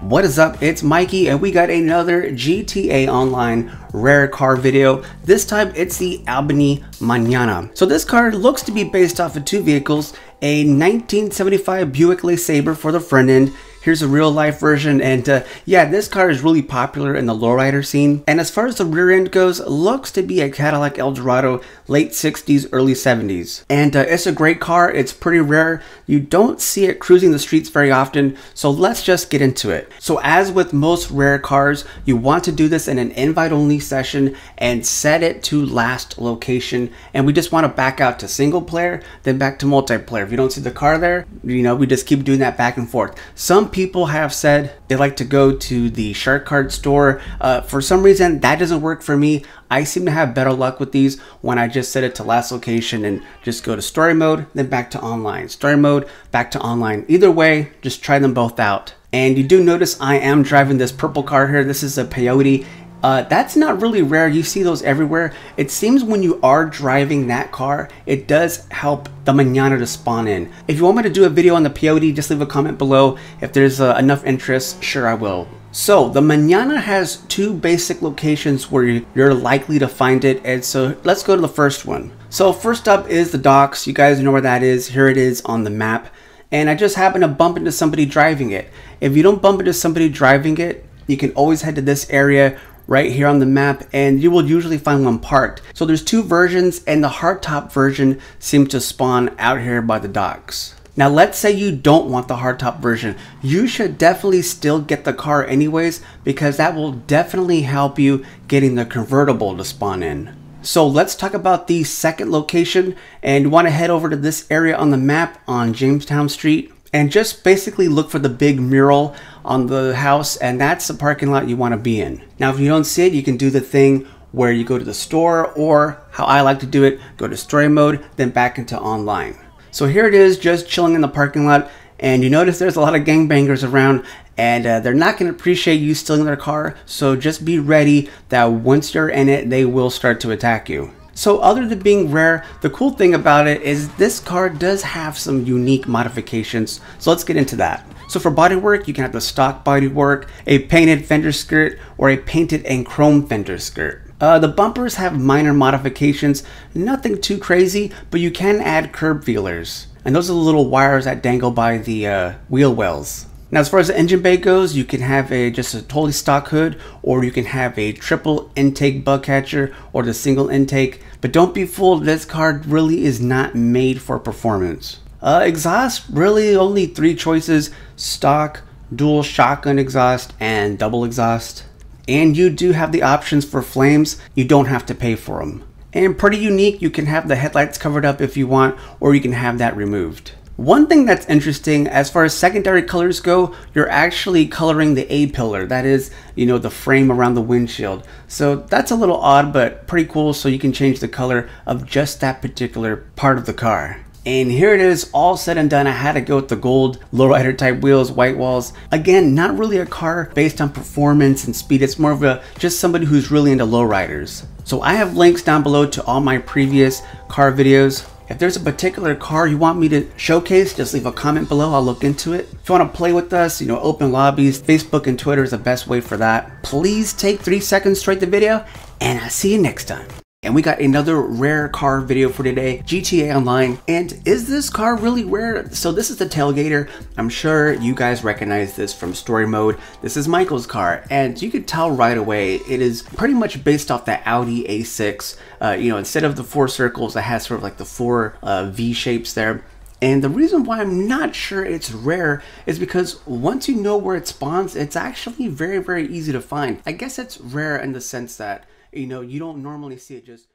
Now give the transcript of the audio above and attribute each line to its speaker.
Speaker 1: What is up? It's Mikey and we got another GTA Online rare car video. This time it's the Albany Manana. So this car looks to be based off of two vehicles, a 1975 Buick LeSabre for the front end. Here's a real life version, and yeah, this car is really popular in the lowrider scene. And as far as the rear end goes, looks to be a Cadillac Eldorado, late 60s, early 70s. And it's a great car. It's pretty rare. You don't see it cruising the streets very often, so let's just get into it. So as with most rare cars, you want to do this in an invite-only session and set it to last location. And we just want to back out to single player, then back to multiplayer. If you don't see the car there, you know, we just keep doing that back and forth. Some people have said they like to go to the shark card store. For some reason, that doesn't work for me. I seem to have better luck with these when I just set it to last location and just go to story mode, then back to online. Story mode, back to online. Either way, just try them both out. And you do notice I am driving this purple car here. This is a Peyote. That's not really rare. You see those everywhere. It seems when you are driving that car, it does help the Manana to spawn in. If you want me to do a video on the Peyote, just leave a comment below. If there's enough interest, sure I will. So the Manana has two basic locations where you're likely to find it, and so let's go to the first one. So first up is the docks. You guys know where that is. Here it is on the map, and I just happened to bump into somebody driving it. If you don't bump into somebody driving it, you can always head to this area right here on the map, and you will usually find one parked. So there's two versions, and the hardtop version seems to spawn out here by the docks. Now let's say you don't want the hardtop version. You should definitely still get the car anyways, because that will definitely help you getting the convertible to spawn in. So let's talk about the second location, and you want to head over to this area on the map on Jamestown Street. And just basically look for the big mural on the house, and that's the parking lot you want to be in. Now if you don't see it, you can do the thing where you go to the store, or how I like to do it, go to story mode, then back into online. So here it is, just chilling in the parking lot, and you notice there's a lot of gangbangers around, and they're not going to appreciate you stealing their car, so just be ready that once you're in it, they will start to attack you. So other than being rare, the cool thing about it is this car does have some unique modifications, so let's get into that. So for bodywork, you can have the stock bodywork, a painted fender skirt, or a painted and chrome fender skirt. The bumpers have minor modifications, nothing too crazy, but you can add curb feelers. And those are the little wires that dangle by the wheel wells. Now as far as the engine bay goes, you can have just a totally stock hood, or you can have a triple intake bug catcher or the single intake. But don't be fooled, this car really is not made for performance. Exhaust, really only three choices: stock, dual shotgun exhaust, and double exhaust. And you do have the options for flames. You don't have to pay for them. And pretty unique, you can have the headlights covered up if you want, or you can have that removed. One thing that's interesting, as far as secondary colors go, you're actually coloring the A-pillar. That is, you know, the frame around the windshield. So that's a little odd, but pretty cool, so you can change the color of just that particular part of the car. And here it is, all said and done. I had to go with the gold lowrider type wheels, white walls. Again, not really a car based on performance and speed. It's more of just somebody who's really into lowriders. So I have links down below to all my previous car videos. If there's a particular car you want me to showcase, just leave a comment below. I'll look into it. If you want to play with us, you know, open lobbies, Facebook and Twitter is the best way for that. Please take 3 seconds to rate the video, and I'll see you next time. And we got another rare car video for today, GTA Online. And is this car really rare? So this is the tailgater. I'm sure you guys recognize this from story mode. This is Michael's car, and you could tell right away it is pretty much based off the Audi A6. You know, instead of the 4 circles, it has sort of like the 4 V shapes there. And the reason why I'm not sure it's rare is because once you know where it spawns, it's actually very, very easy to find. I guess it's rare in the sense that, you know, you don't normally see it just